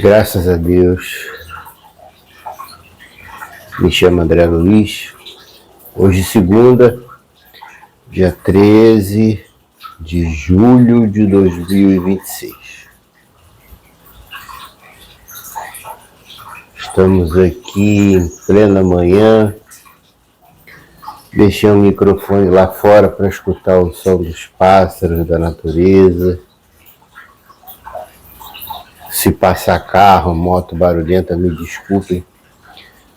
Graças a Deus. Me chamo André Luiz. Hoje, segunda, dia 13 de julho de 2026. Estamos aqui em plena manhã. Deixei o microfone lá fora para escutar o som dos pássaros, da natureza. Se passar carro, moto barulhenta, me desculpem.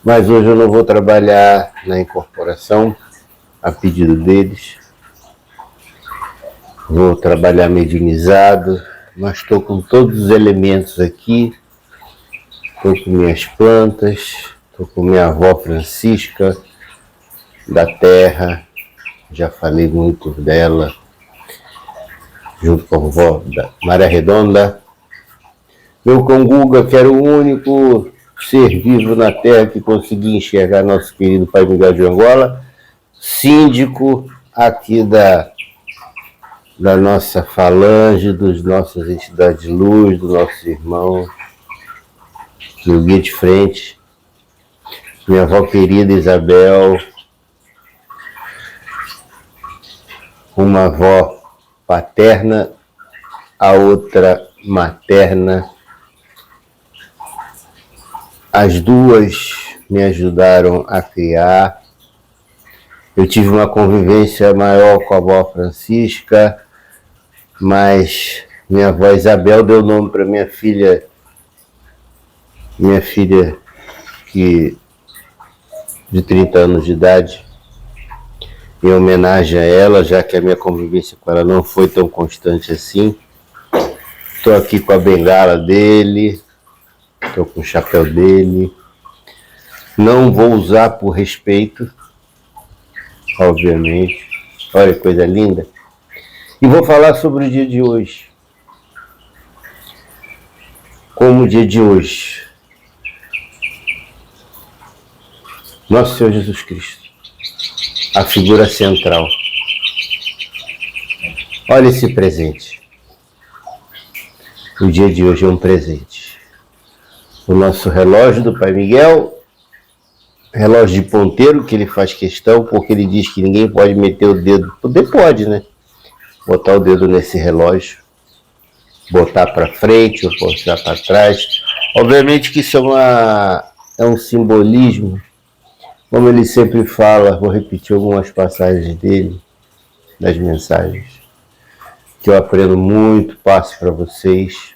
Mas hoje eu não vou trabalhar na incorporação, a pedido deles. Vou trabalhar mediunizado, mas estou com todos os elementos aqui. Estou com minhas plantas, estou com minha avó Francisca, da terra, já falei muito dela, junto com a vovó da Maré Redonda. Meu cão Guga, que era o único ser vivo na terra que conseguia enxergar nosso querido Pai Miguel de Angola, síndico aqui da nossa falange, das nossas entidades de luz, dos nossos irmãos, meu guia de frente, minha avó querida Isabel, uma avó paterna, a outra materna. As duas me ajudaram a criar. Eu tive uma convivência maior com a avó Francisca, mas minha avó Isabel deu nome para minha filha que de 30 anos de idade, em homenagem a ela, já que a minha convivência com ela não foi tão constante assim. Estou aqui com a bengala dele, estou com o chapéu dele. Não vou usar por respeito, obviamente. Olha que coisa linda. E vou falar sobre o dia de hoje. Como o dia de hoje, Nosso Senhor Jesus Cristo, a figura central. Olha esse presente. O dia de hoje é um presente. O nosso relógio do Pai Miguel, relógio de ponteiro, que ele faz questão, porque ele diz que ninguém pode meter o dedo. Poder pode, né? Botar o dedo nesse relógio, botar para frente ou botar para trás. Obviamente que isso é um simbolismo, como ele sempre fala. Vou repetir algumas passagens dele, das mensagens, que eu aprendo muito, passo para vocês.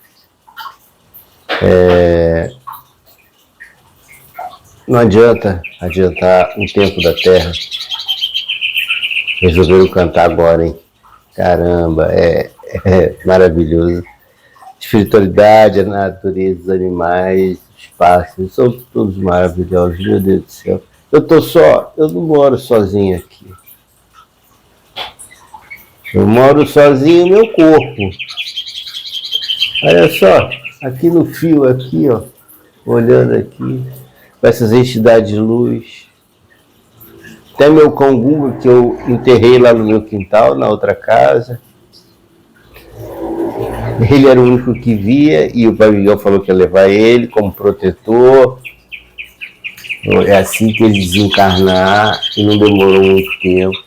Não adianta adiantar o tempo da Terra. Resolveram cantar agora, hein? Caramba, é maravilhoso. Espiritualidade, a natureza, os animais, os pássaros, são todos maravilhosos, meu Deus do céu. Eu não moro sozinho aqui. Eu moro sozinho no meu corpo. Olha só, aqui no fio, aqui, ó, olhando aqui, com essas entidades de luz. Até meu cão Guga, que eu enterrei lá no meu quintal, na outra casa. Ele era o único que via, e o Pai Miguel falou que ia levar ele como protetor. É assim que ele desencarnar, e não demorou muito tempo,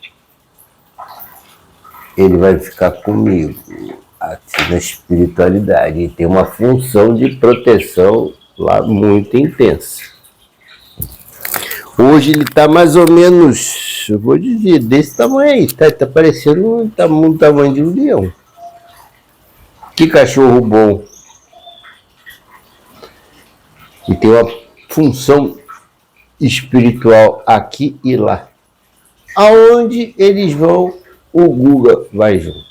ele vai ficar comigo, aqui na espiritualidade, e tem uma função de proteção lá muito intensa. Hoje ele está mais ou menos, eu vou dizer, desse tamanho aí, tá parecendo um tamanho de um leão. Que cachorro bom! E tem uma função espiritual aqui e lá. Aonde eles vão, o Guga vai junto.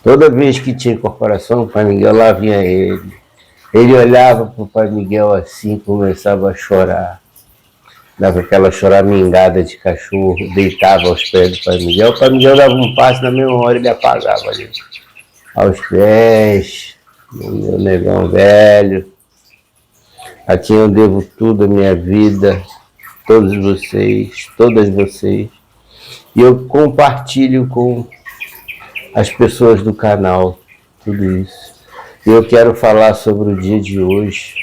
Toda vez que tinha incorporação, o Pai Miguel, lá vinha ele. Ele olhava para o Pai Miguel assim, começava a chorar. Dava aquela choramingada de cachorro, deitava aos pés do Pai Miguel. O Pai Miguel dava um passo, na mesma hora ele apagava ali. Aos pés do meu negão velho. A quem eu devo tudo, a minha vida, todos vocês, todas vocês. E eu compartilho com as pessoas do canal tudo isso. Eu quero falar sobre o dia de hoje,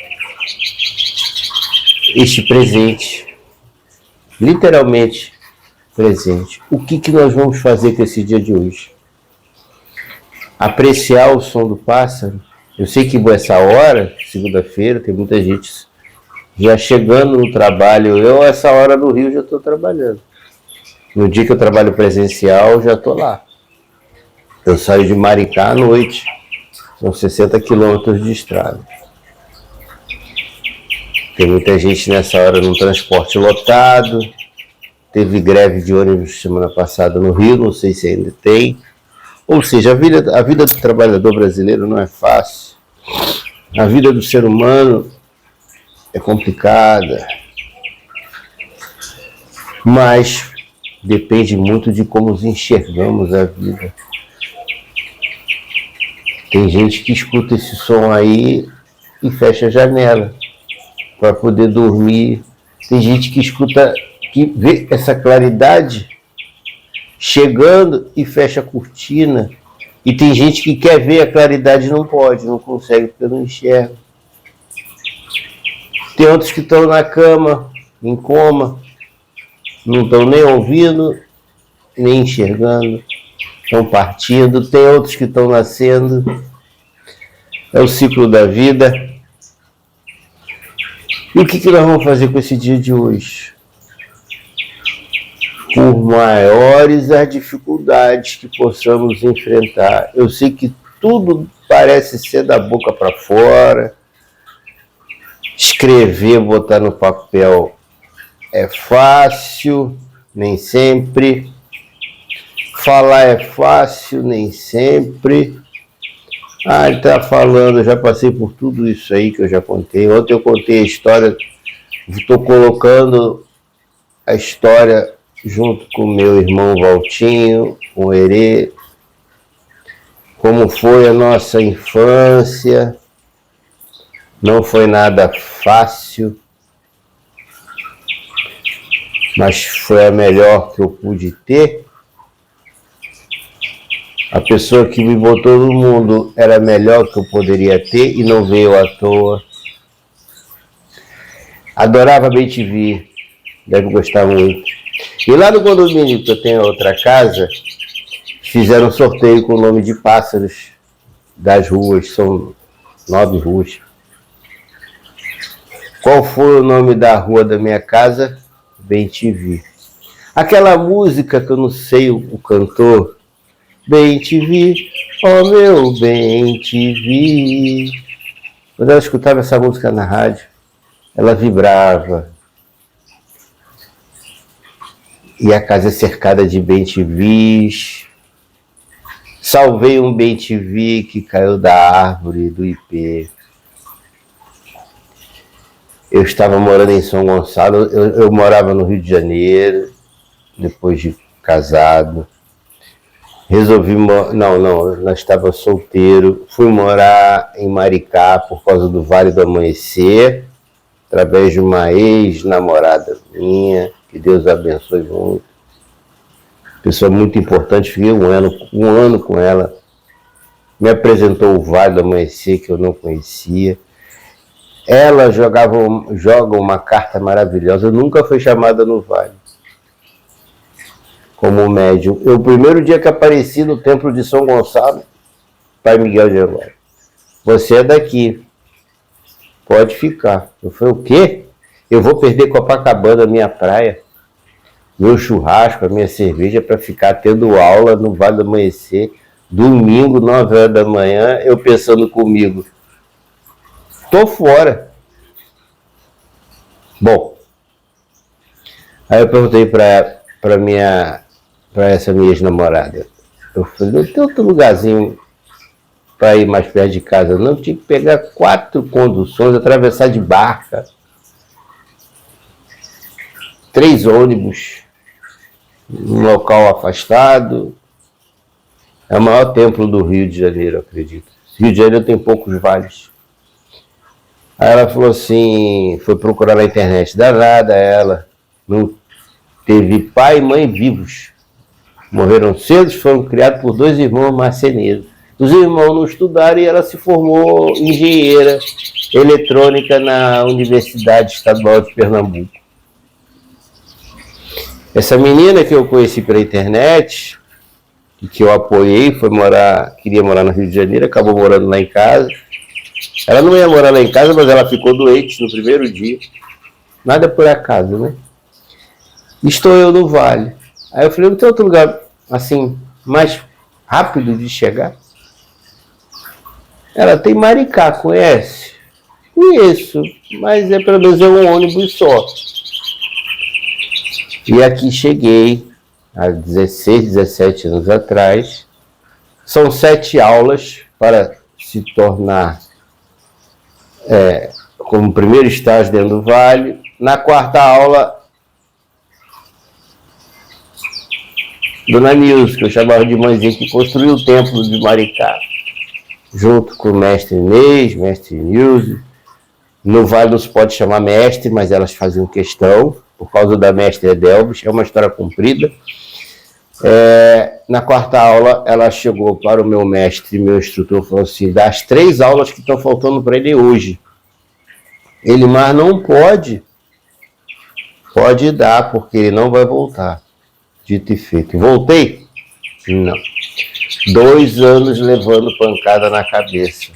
este presente, literalmente presente. O que nós vamos fazer com esse dia de hoje? Apreciar o som do pássaro. Eu sei que essa hora, segunda-feira, tem muita gente já chegando no trabalho. Eu, essa hora no Rio, já estou trabalhando. No dia que eu trabalho presencial, já estou lá. Eu saio de Maricá à noite. São 60 quilômetros de estrada. Tem muita gente nessa hora no transporte lotado. Teve greve de ônibus semana passada no Rio, não sei se ainda tem. Ou seja, a vida do trabalhador brasileiro não é fácil. A vida do ser humano é complicada. Mas depende muito de como nos enxergamos a vida. Tem gente que escuta esse som aí e fecha a janela para poder dormir. Tem gente que escuta, que vê essa claridade chegando e fecha a cortina. E tem gente que quer ver a claridade e não pode, não consegue porque não enxerga. Tem outros que estão na cama, em coma, não estão nem ouvindo, nem enxergando, estão partindo. Tem outros que estão nascendo. É o ciclo da vida. E o que nós vamos fazer com esse dia de hoje? Por maiores as dificuldades que possamos enfrentar. Eu sei que tudo parece ser da boca para fora. Escrever, botar no papel é fácil, nem sempre. Falar é fácil, nem sempre. Ele está falando, eu já passei por tudo isso aí que eu já contei. Ontem eu contei a história, estou colocando a história junto com meu irmão Valtinho, com o Herê, como foi a nossa infância. Não foi nada fácil, mas foi a melhor que eu pude ter. A pessoa que me botou no mundo era a melhor que eu poderia ter e não veio à toa. Adorava BTV, deve gostar muito. E lá no condomínio que eu tenho outra casa, fizeram um sorteio com o nome de pássaros das ruas, são 9 ruas. Qual foi o nome da rua da minha casa? BTV. Aquela música que eu não sei o cantor, BTV, oh meu BTV. Quando ela escutava essa música na rádio, ela vibrava. E a casa é cercada de BTVs. Salvei um BTV que caiu da árvore do IP. Eu estava morando em São Gonçalo, eu morava no Rio de Janeiro, depois de casado. Resolvi, nós estávamos solteiros. Fui morar em Maricá por causa do Vale do Amanhecer, através de uma ex-namorada minha, que Deus abençoe muito. Pessoa muito importante, fiquei um ano com ela. Me apresentou o Vale do Amanhecer, que eu não conhecia. Ela joga uma carta maravilhosa. Eu nunca fui chamada no Vale como médium. Eu, o primeiro dia que apareci no templo de São Gonçalo, Pai Miguel de Anguera, você é daqui, pode ficar. Eu falei, o quê? Eu vou perder Copacabana, minha praia, meu churrasco, a minha cerveja, para ficar tendo aula no Vale do Amanhecer, domingo, 9 horas da manhã, eu pensando comigo, tô fora. Bom, aí eu perguntei para essa minha ex-namorada, eu falei, não tem outro lugarzinho para ir mais perto de casa, não? Tinha que pegar 4 conduções, atravessar de barca, 3 ônibus, um local afastado. É o maior templo do Rio de Janeiro, acredito. Rio de Janeiro tem poucos vales. Aí ela falou assim, foi procurar na internet, danada ela, não teve pai e mãe vivos. Morreram cedo, foram criados por 2 irmãos marceneiros. Os irmãos não estudaram e ela se formou engenheira eletrônica na Universidade Estadual de Pernambuco. Essa menina que eu conheci pela internet, e que eu apoiei, queria morar no Rio de Janeiro, acabou morando lá em casa. Ela não ia morar lá em casa, mas ela ficou doente no primeiro dia. Nada por acaso, né? Estou eu no Vale. Aí eu falei, não tem outro lugar, assim, mais rápido de chegar? Ela tem Maricá, conhece? Conheço, mas pelo menos é um ônibus só. E aqui cheguei, há 16, 17 anos atrás. São 7 aulas para se tornar como primeiro estágio dentro do Vale. Na 4ª aula, Dona Nilce, que eu chamava de mãezinha, que construiu o templo de Maricá, junto com o mestre Inês, mestre Nilce. No Vale não se pode chamar mestre, mas elas faziam questão, por causa da mestre Edelvis, é uma história comprida. Na 4ª aula, ela chegou para o meu mestre, meu instrutor, falou assim, das 3 aulas que estão faltando para ele hoje. Ele, mas não pode. Pode dar, porque ele não vai voltar. Dito e feito. Voltei? Não. 2 anos levando pancada na cabeça.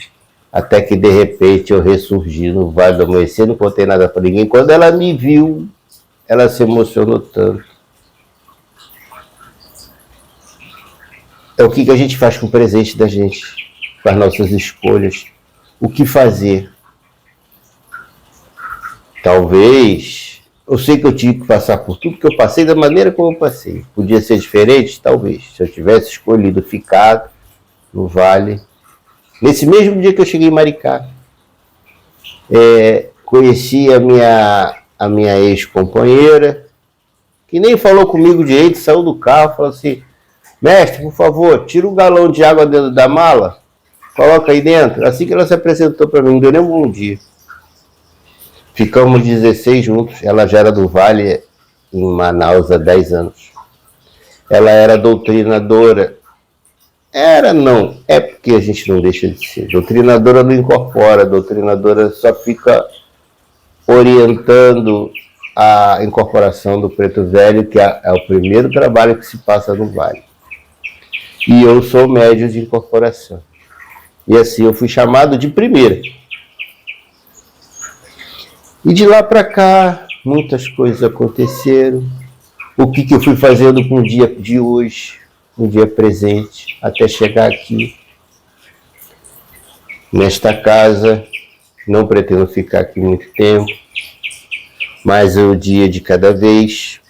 Até que, de repente, eu ressurgi no Vale do Amanhecer, não contei nada para ninguém. Quando ela me viu, ela se emocionou tanto. É o que a gente faz com o presente da gente, com as nossas escolhas. O que fazer? Talvez, eu sei que eu tive que passar por tudo que eu passei da maneira como eu passei. Podia ser diferente? Talvez. Se eu tivesse escolhido ficar no Vale. Nesse mesmo dia que eu cheguei em Maricá, conheci a minha ex-companheira, que nem falou comigo direito, saiu do carro e falou assim, mestre, por favor, tira um galão de água dentro da mala, coloca aí dentro. Assim que ela se apresentou para mim, não deu nem um bom dia. Ficamos 16 juntos, ela já era do Vale em Manaus há 10 anos. Ela era doutrinadora. Não, é porque a gente não deixa de ser. Doutrinadora não incorpora, doutrinadora só fica orientando a incorporação do Preto Velho, que é o primeiro trabalho que se passa no Vale. E eu sou médio de incorporação. E assim eu fui chamado de primeira. E de lá para cá, muitas coisas aconteceram. O que eu fui fazendo com o dia de hoje, no dia presente, até chegar aqui, nesta casa. Não pretendo ficar aqui muito tempo, mas é o dia de cada vez.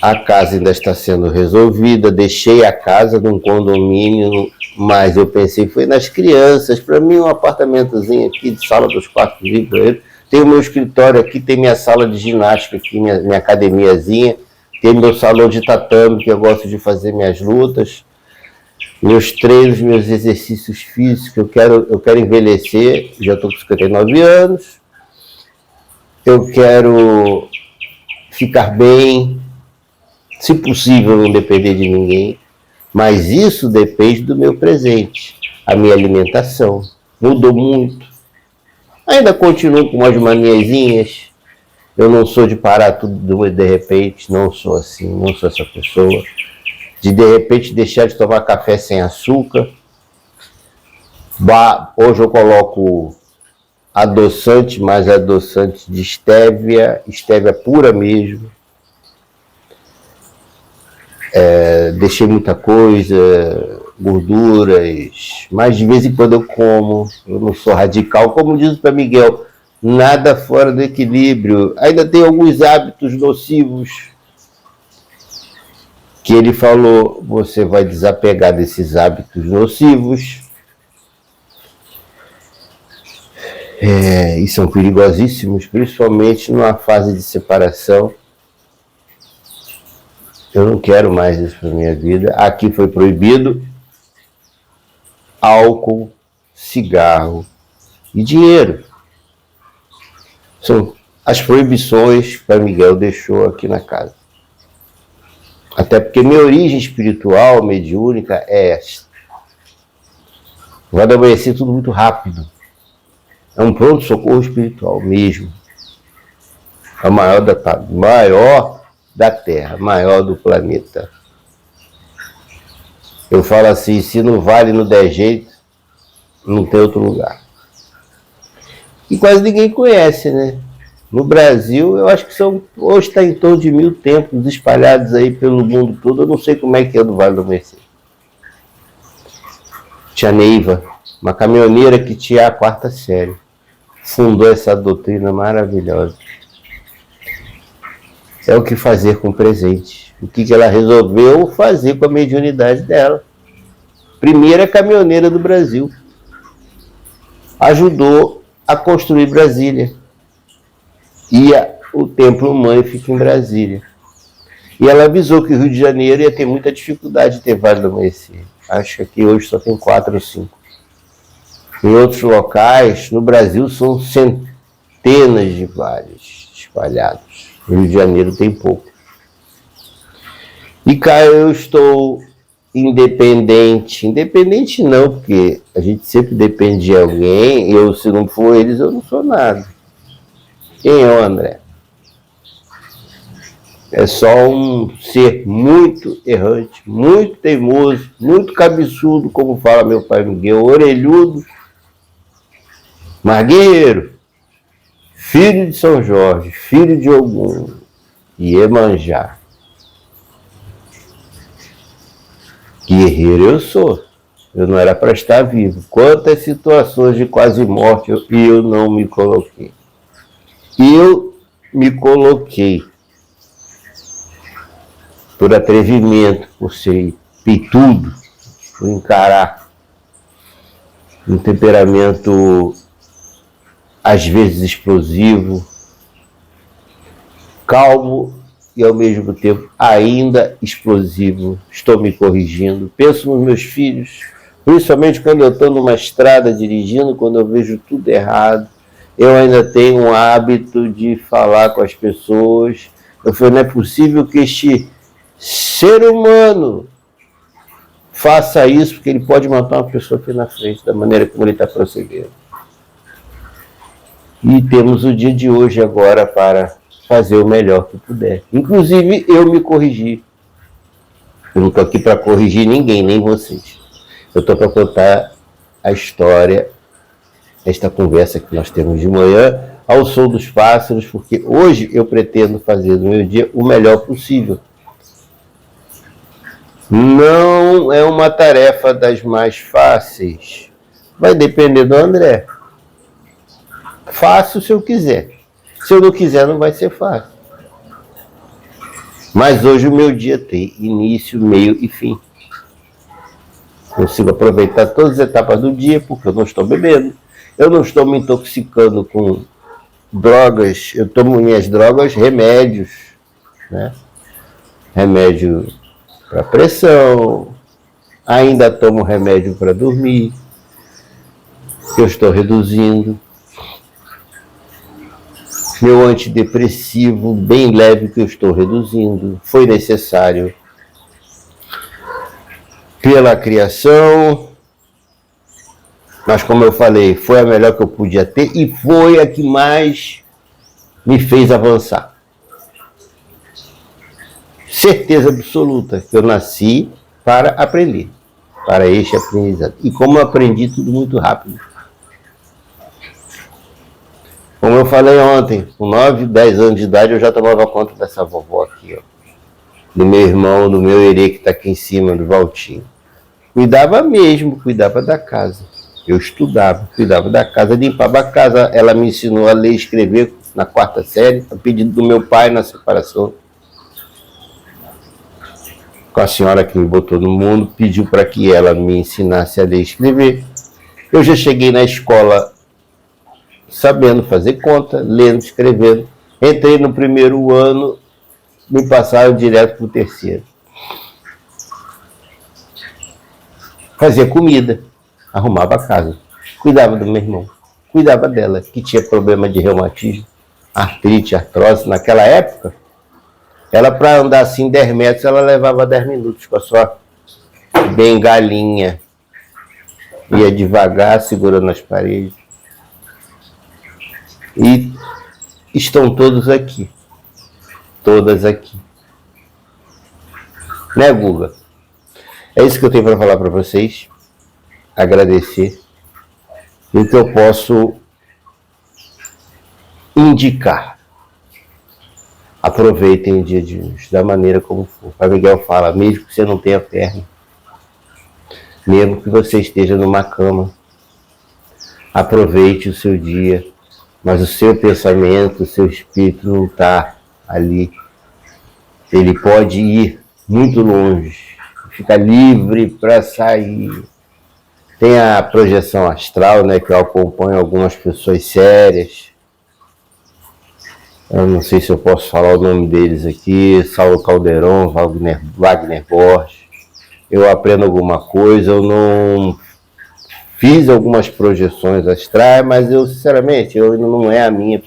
A casa ainda está sendo resolvida, deixei a casa num condomínio, mas eu pensei, foi nas crianças, para mim um apartamentozinho aqui, de sala dos quartos de banheiro. Tem o meu escritório aqui, tem minha sala de ginástica aqui, minha academiazinha, tem meu salão de tatame, que eu gosto de fazer minhas lutas, meus treinos, meus exercícios físicos. Eu quero envelhecer, já estou com 59 anos, eu quero ficar bem, se possível não depender de ninguém, mas isso depende do meu presente. A minha alimentação mudou muito, ainda continuo com umas maniazinhas. Eu não sou de parar tudo de repente, não sou assim, não sou essa pessoa. De repente deixar de tomar café sem açúcar. Hoje eu coloco adoçante, mas adoçante de estévia pura mesmo. Deixei muita coisa, gorduras, mas de vez em quando eu como. Eu não sou radical, como diz para Miguel, nada fora do equilíbrio. Ainda tem alguns hábitos nocivos que ele falou, você vai desapegar desses hábitos nocivos, e são perigosíssimos, principalmente numa fase de separação. Eu não quero mais isso para minha vida. Aqui foi proibido álcool, cigarro e dinheiro. São as proibições que o Miguel deixou aqui na casa. Até porque minha origem espiritual, mediúnica, é esta. Vai amanhecer tudo muito rápido. É um pronto-socorro espiritual mesmo. É o maior da Terra, maior do planeta. Eu falo assim, se no Vale não der jeito, não tem outro lugar. E quase ninguém conhece, né? No Brasil, eu acho que hoje está em torno de 1000 templos espalhados aí pelo mundo todo. Eu não sei como é que é do Vale do Mercê. Tia Neiva, uma caminhoneira que tinha a 4ª série, fundou essa doutrina maravilhosa. É o que fazer com o presente. O que ela resolveu fazer com a mediunidade dela. Primeira caminhoneira do Brasil. Ajudou a construir Brasília. E o Templo Mãe fica em Brasília. E ela avisou que o Rio de Janeiro ia ter muita dificuldade de ter Vale do Amanhecer. Acho que aqui hoje só tem 4 ou 5. Em outros locais, no Brasil, são centenas de vales espalhados. No Rio de Janeiro tem pouco. E cá eu estou independente. Independente não, porque a gente sempre depende de alguém. Eu, se não for eles, eu não sou nada. Quem é o André? É só um ser muito errante, muito teimoso, muito cabeçudo, como fala meu pai Miguel, orelhudo, mas guerreiro, filho de São Jorge, filho de Ogum, Iemanjá. Guerreiro eu sou. Eu não era para estar vivo. Quantas situações de quase morte eu não me coloquei. Eu me coloquei por atrevimento, por ser peitudo, por encarar um temperamento às vezes explosivo, calmo e ao mesmo tempo ainda explosivo. Estou me corrigindo, penso nos meus filhos, principalmente quando eu estou numa estrada dirigindo, quando eu vejo tudo errado. Eu ainda tenho um hábito de falar com as pessoas. Eu falei, não é possível que este ser humano faça isso, porque ele pode matar uma pessoa aqui na frente, da maneira como ele está procedendo. E temos o dia de hoje agora para fazer o melhor que puder. Inclusive, eu me corrigi. Eu não estou aqui para corrigir ninguém, nem vocês. Eu estou para contar a história, esta conversa que nós temos de manhã, ao som dos pássaros, porque hoje eu pretendo fazer do meu dia o melhor possível. Não é uma tarefa das mais fáceis. Vai depender do André. Faço se eu quiser. Se eu não quiser, não vai ser fácil. Mas hoje o meu dia tem início, meio e fim. Consigo aproveitar todas as etapas do dia, porque eu não estou bebendo. Eu não estou me intoxicando com drogas. Eu tomo minhas drogas, remédios, né? Remédio para pressão, ainda tomo remédio para dormir, que eu estou reduzindo. Meu antidepressivo bem leve que eu estou reduzindo, foi necessário pela criação, mas como eu falei, foi a melhor que eu podia ter e foi a que mais me fez avançar. Certeza absoluta que eu nasci para aprender, para este aprendizado. E como eu aprendi tudo muito rápido. Como eu falei ontem, com 9, 10 anos de idade eu já tomava conta dessa vovó aqui, ó. Do meu irmão, do meu herê que está aqui em cima, do Valtinho. Cuidava mesmo, cuidava da casa. Eu estudava, cuidava da casa, limpava a casa. Ela me ensinou a ler e escrever na 4ª série, a pedido do meu pai na separação. Com a senhora que me botou no mundo, pediu para que ela me ensinasse a ler e escrever. Eu já cheguei na escola sabendo fazer conta, lendo, escrevendo. Entrei no 1º ano, me passaram direto para o 3º. Fazia comida, arrumava a casa, cuidava do meu irmão, cuidava dela, que tinha problema de reumatismo, artrite, artrose. Naquela época, ela, para andar assim 10 metros, ela levava 10 minutos com a sua bengalinha. Ia devagar, segurando as paredes. E estão todos aqui. Todas aqui. Né, Guga? É isso que eu tenho para falar para vocês. Agradecer. E o que eu posso indicar. Aproveitem o dia de hoje, da maneira como for. O Pai Miguel fala, mesmo que você não tenha perna, mesmo que você esteja numa cama, aproveite o seu dia, mas o seu pensamento, o seu espírito não está ali. Ele pode ir muito longe, fica livre para sair. Tem a projeção astral, né, que eu acompanho algumas pessoas sérias. Eu não sei se eu posso falar o nome deles aqui, Saulo Calderon, Wagner Borges. Eu aprendo alguma coisa, eu não fiz algumas projeções astrais, mas eu, sinceramente, não é a minha.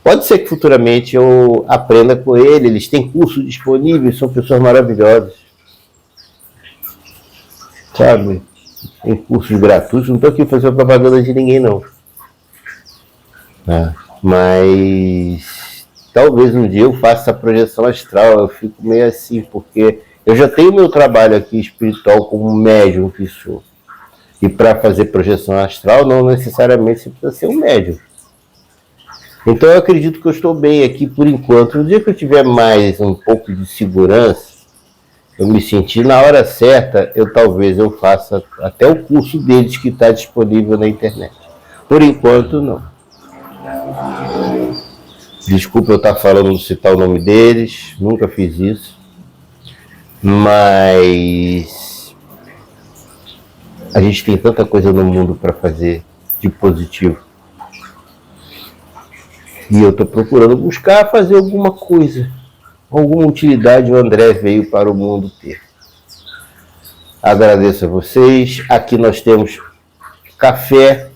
Pode ser que futuramente eu aprenda com ele, eles têm curso disponível, são pessoas maravilhosas. Sabe? Tem cursos gratuitos, não estou aqui fazendo propaganda de ninguém, não. Mas talvez um dia eu faça essa projeção astral, eu fico meio assim, porque eu já tenho meu trabalho aqui espiritual como médium que sou. E para fazer projeção astral, não necessariamente você precisa ser um médium. Então eu acredito que eu estou bem aqui por enquanto. No dia que eu tiver mais um pouco de segurança, eu me sentir na hora certa, talvez eu faça até o curso deles que está disponível na internet. Por enquanto, não. Desculpa eu estar falando, citar o nome deles, nunca fiz isso. Mas a gente tem tanta coisa no mundo para fazer de positivo. E eu estou procurando buscar fazer alguma coisa. Alguma utilidade o André veio para o mundo ter. Agradeço a vocês. Aqui nós temos café,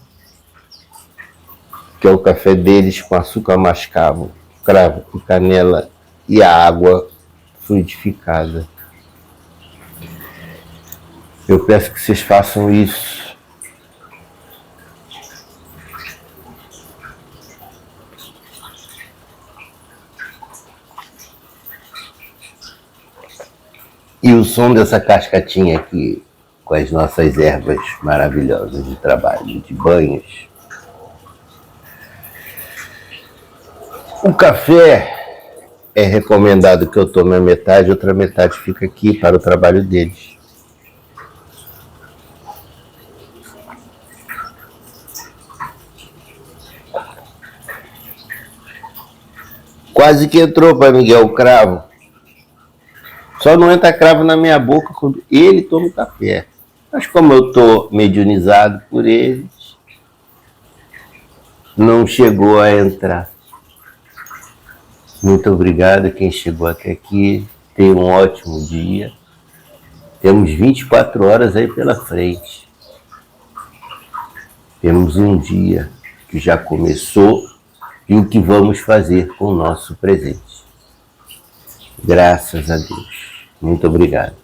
que é o café deles com açúcar mascavo, cravo e canela e a água fluidificada. Eu peço que vocês façam isso. E o som dessa cascatinha aqui, com as nossas ervas maravilhosas de trabalho, de banhos. O café é recomendado que eu tome a metade, outra metade fica aqui para o trabalho deles. Quase que entrou para Miguel o cravo. Só não entra cravo na minha boca quando ele toma o café. Mas como eu estou mediunizado por eles, não chegou a entrar. Muito obrigado quem chegou até aqui. Tenha um ótimo dia. Temos 24 horas aí pela frente. Temos um dia que já começou e o que vamos fazer com o nosso presente. Graças a Deus. Muito obrigado.